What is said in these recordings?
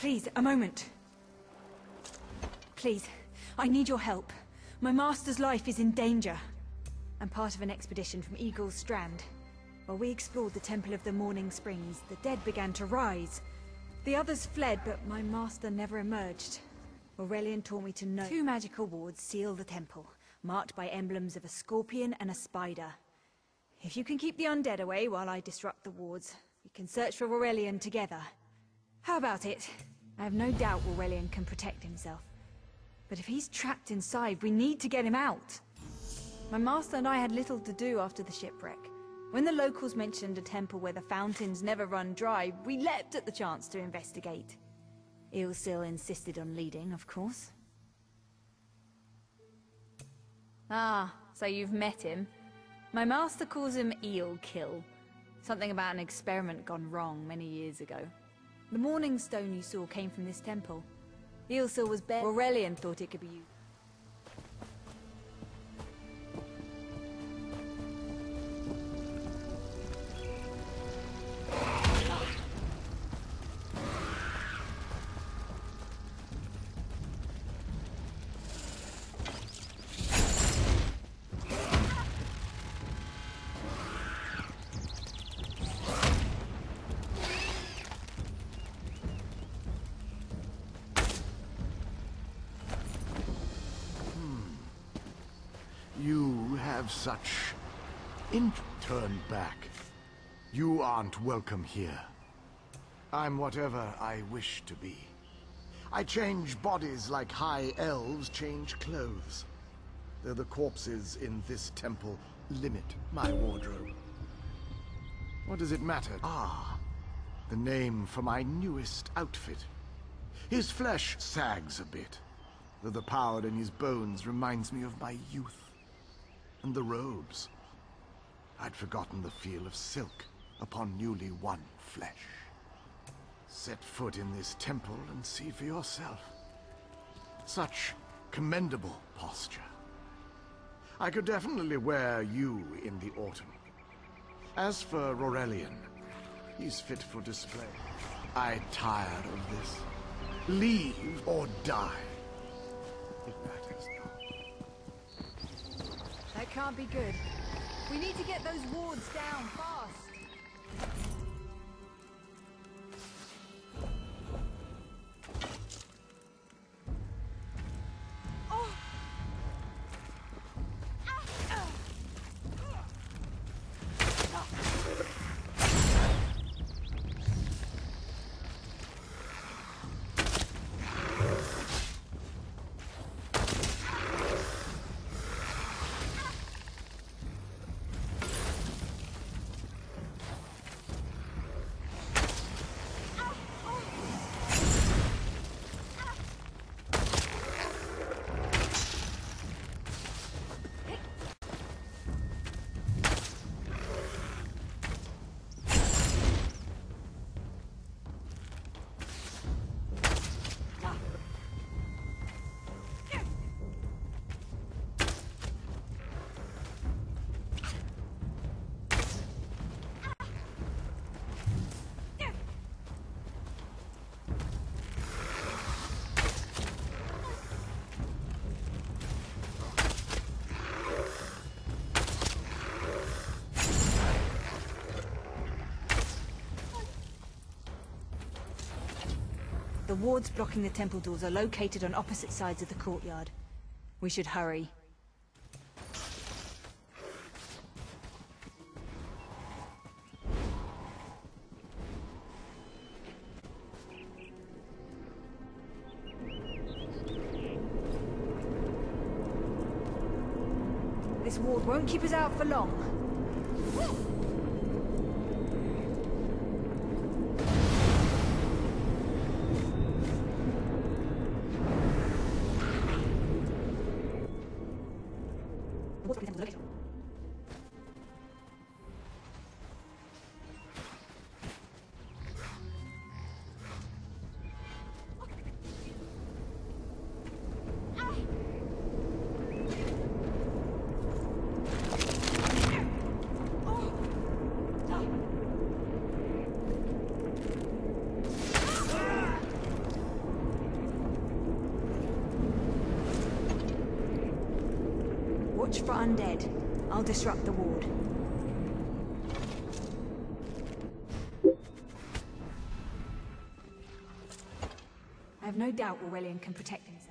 Please, a moment. Please, I need your help. My master's life is in danger. I'm part of an expedition from Eagle's Strand. While we explored the Temple of the Morning Springs, the dead began to rise. The others fled, but my master never emerged. Rurelion taught me to know 2 magical wards seal the temple, marked by emblems of a scorpion and a spider. If you can keep the undead away while I disrupt the wards, we can search for Rurelion together. How about it? I have no doubt Rurelion can protect himself. But if he's trapped inside, we need to get him out. My master and I had little to do after the shipwreck. When the locals mentioned a temple where the fountains never run dry, we leapt at the chance to investigate. Ilsil insisted on leading, of course. Ah, so you've met him. My master calls him Eel-Kill. Something about an experiment gone wrong many years ago. The morning stone you saw came from this temple. Ilsil was bare. Rurelion thought it could be used. You have such... Turn back. You aren't welcome here. I'm whatever I wish to be. I change bodies like high elves change clothes. Though the corpses in this temple limit my wardrobe. What does it matter? Ah, the name for my newest outfit. His flesh sags a bit, though the power in his bones reminds me of my youth. And the robes. I'd forgotten the feel of silk upon newly won flesh. Set foot in this temple and see for yourself. Such commendable posture. I could definitely wear you in the autumn. As for Rurelion, he's fit for display. I tire of this. Leave or die. It matters not. That can't be good. We need to get those wards down fast. The wards blocking the temple doors are located on opposite sides of the courtyard. We should hurry. This ward won't keep us out for long. watch for undead. I'll disrupt the ward. I have no doubt Rurelion can protect himself.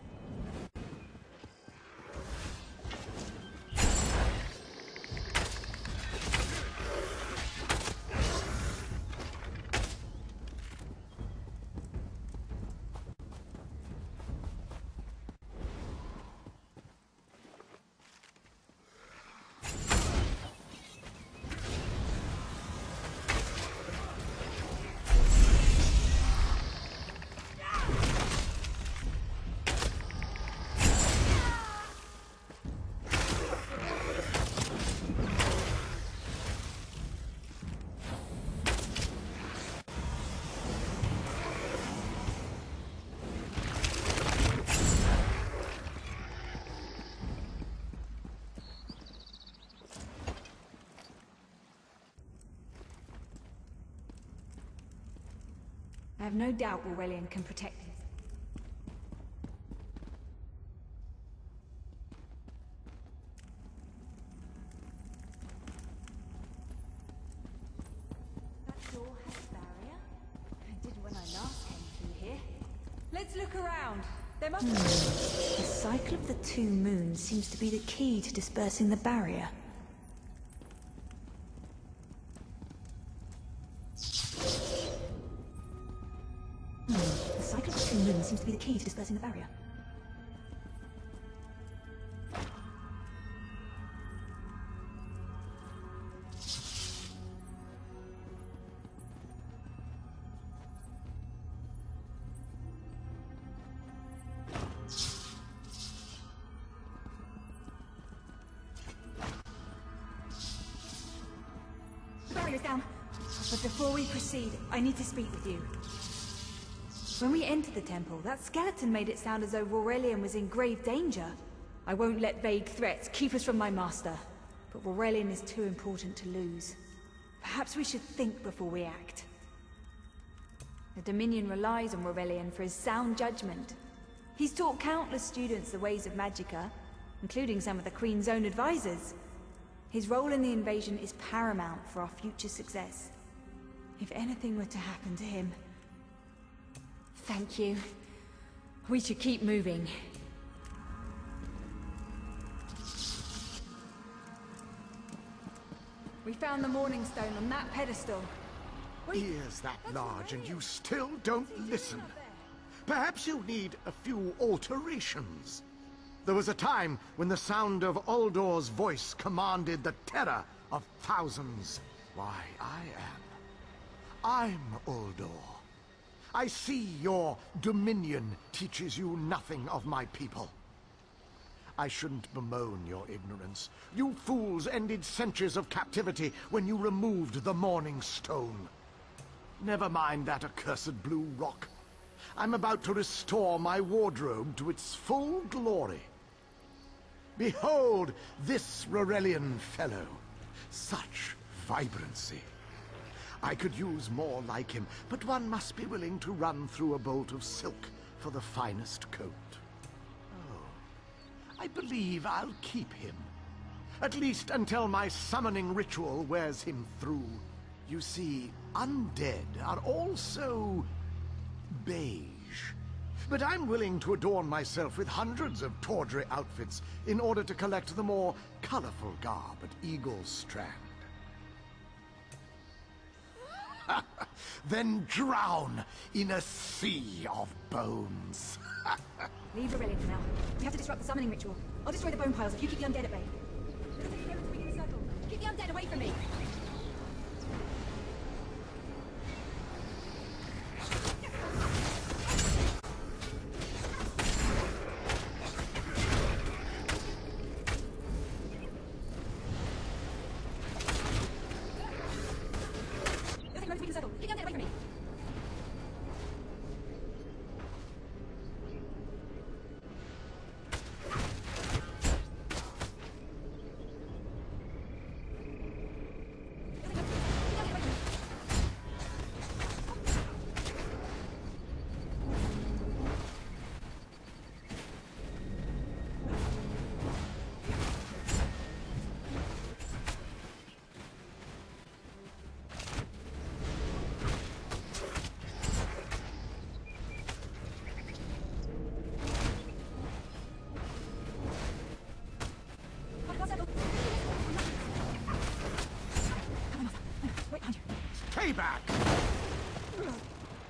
I have no doubt Rurelion can protect himself. That door has a barrier? It did when I last came through here. Let's look around. There must be... The cycle of the two moons seems to be the key to dispersing the barrier. The cycle of the two moons seems to be the key to dispersing the barrier. The barrier's down. But before we proceed, I need to speak with you. When we entered the temple, that skeleton made it sound as though Rurelion was in grave danger. I won't let vague threats keep us from my master, but Rurelion is too important to lose. Perhaps we should think before we act. The Dominion relies on Rurelion for his sound judgment. He's taught countless students the ways of Magicka, including some of the Queen's own advisors. His role in the invasion is paramount for our future success. If anything were to happen to him... Thank you. We should keep moving. We found the Morning Stone on that pedestal. Ears that large and you still don't listen. Perhaps you need a few alterations. There was a time when the sound of Uldor's voice commanded the terror of thousands. Why, I'm Uldor. I see your Dominion teaches you nothing of my people. I shouldn't bemoan your ignorance. You fools ended centuries of captivity when you removed the Morning Stone. Never mind that accursed blue rock. I'm about to restore my wardrobe to its full glory. Behold this Rurelion fellow. Such vibrancy. I could use more like him, but one must be willing to run through a bolt of silk for the finest coat. Oh, I believe I'll keep him. At least until my summoning ritual wears him through. You see, undead are also beige. But I'm willing to adorn myself with hundreds of tawdry outfits in order to collect the more colorful garb at Eagle's Strand. Then drown in a sea of bones. Leave Rurelion for now. We have to disrupt the summoning ritual. I'll destroy the bone piles if you keep the undead at bay. Keep the undead away from me!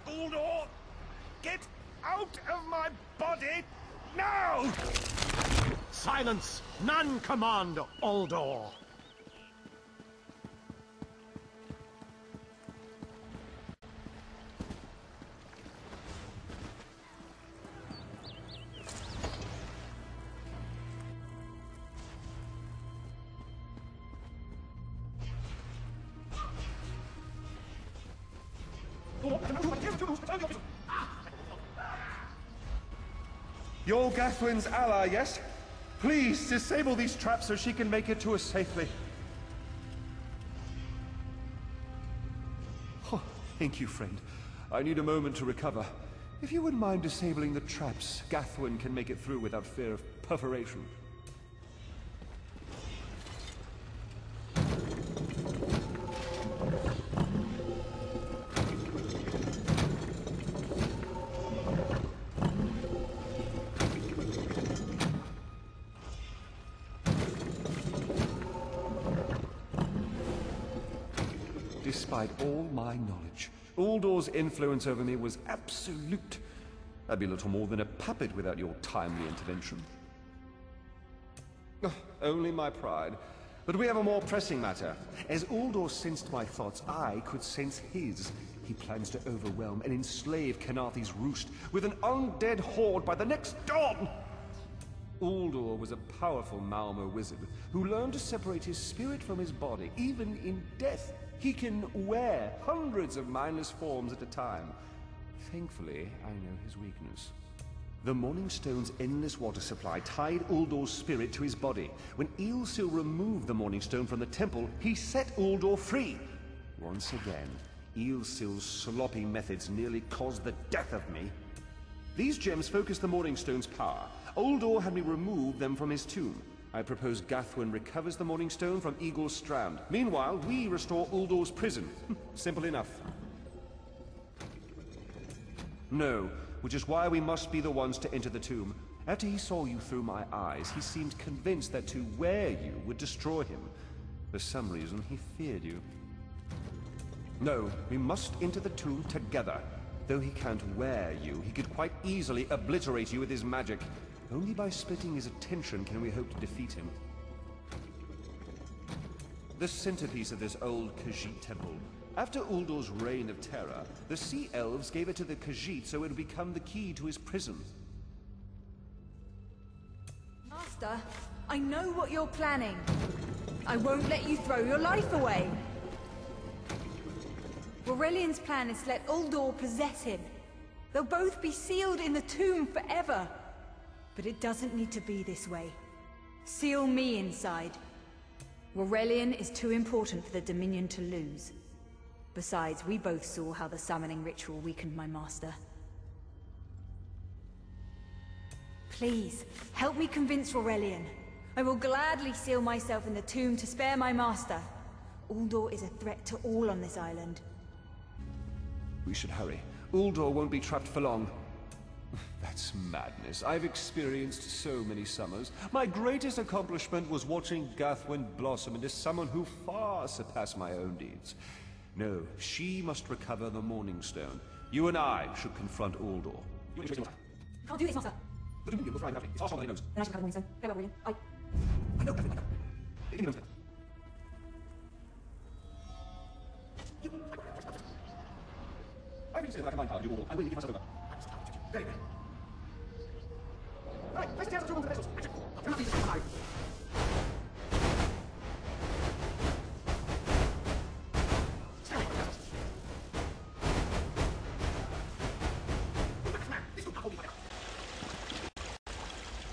Uldor! Get out of my body now! Silence! None command Uldor! You're Gathwin's ally, yes? Please, disable these traps so she can make it to us safely. Oh, thank you, friend. I need a moment to recover. If you wouldn't mind disabling the traps, Gathwin can make it through without fear of perforation. Despite all my knowledge, Uldor's influence over me was absolute. I'd be little more than a puppet without your timely intervention. Only my pride. But we have a more pressing matter. As Uldor sensed my thoughts, I could sense his. He plans to overwhelm and enslave Kenathi's roost with an undead horde by the next dawn! Uldor was a powerful Malmo wizard who learned to separate his spirit from his body, even in death. He can wear hundreds of mindless forms at a time. Thankfully, I know his weakness. The Morning Stone's endless water supply tied Uldor's spirit to his body. When Eilsil removed the Morning Stone from the temple, he set Uldor free. Once again, Eilsil's sloppy methods nearly caused the death of me. These gems focus the Morning Stone's power. Uldor had me remove them from his tomb. I propose Gathwin recovers the Morning Stone from Eagle's Strand. Meanwhile, we restore Uldor's prison. Simple enough. No, which is why we must be the ones to enter the tomb. After he saw you through my eyes, he seemed convinced that to wear you would destroy him. For some reason, he feared you. No, we must enter the tomb together. Though he can't wear you, he could quite easily obliterate you with his magic. Only by splitting his attention can we hope to defeat him. The centerpiece of this old Khajiit temple. After Uldor's reign of terror, the Sea Elves gave it to the Khajiit so it would become the key to his prison. Master, I know what you're planning. I won't let you throw your life away. Rurelion's plan is to let Uldor possess him. They'll both be sealed in the tomb forever. But it doesn't need to be this way. Seal me inside. Rurelion is too important for the Dominion to lose. Besides, we both saw how the summoning ritual weakened my master. Please, help me convince Rurelion. I will gladly seal myself in the tomb to spare my master. Uldor is a threat to all on this island. We should hurry. Uldor won't be trapped for long. That's madness. I've experienced so many summers. My greatest accomplishment was watching Gathwin blossom into someone who far surpassed my own deeds. No, she must recover the Morning Stone. You and I should confront Uldor. Can't do this, master. The Dominion will thrive without me. It's our fault that he knows. Then I should cover the Morning Stone. Farewell, Rurelion. I know, Gathwin, I know. He knows that. I can say that I can mind power to do all. I will give myself over. Very good. Right, let's tear the two rooms of vessels. Do not leave this alive.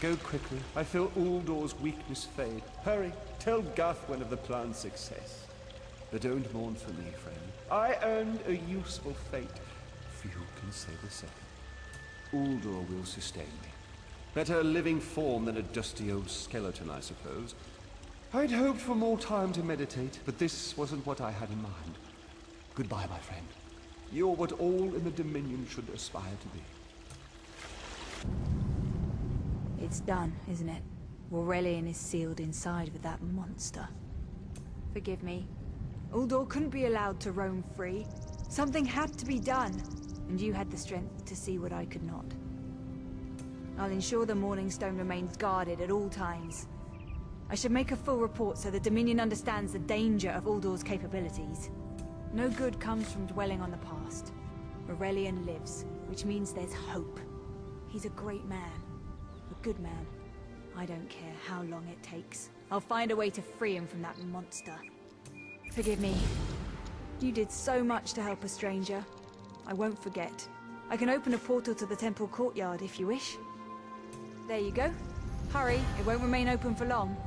Go quickly. I feel Uldor's weakness fade. Hurry, tell Gathwin of the plan's success. But don't mourn for me, friend. I earned a useful fate. Few can say the same. Uldor will sustain me. Better a living form than a dusty old skeleton, I suppose. I'd hoped for more time to meditate, but this wasn't what I had in mind. Goodbye, my friend. You're what all in the Dominion should aspire to be. It's done, isn't it? Rurelion is sealed inside with that monster. Forgive me. Uldor couldn't be allowed to roam free. Something had to be done, and you had the strength to see what I could not. I'll ensure the Morning Stone remains guarded at all times. I should make a full report so the Dominion understands the danger of Uldor's capabilities. No good comes from dwelling on the past. Rurelion lives, which means there's hope. He's a great man. A good man. I don't care how long it takes. I'll find a way to free him from that monster. Forgive me. You did so much to help a stranger. I won't forget. I can open a portal to the temple courtyard if you wish. There you go. Hurry, it won't remain open for long.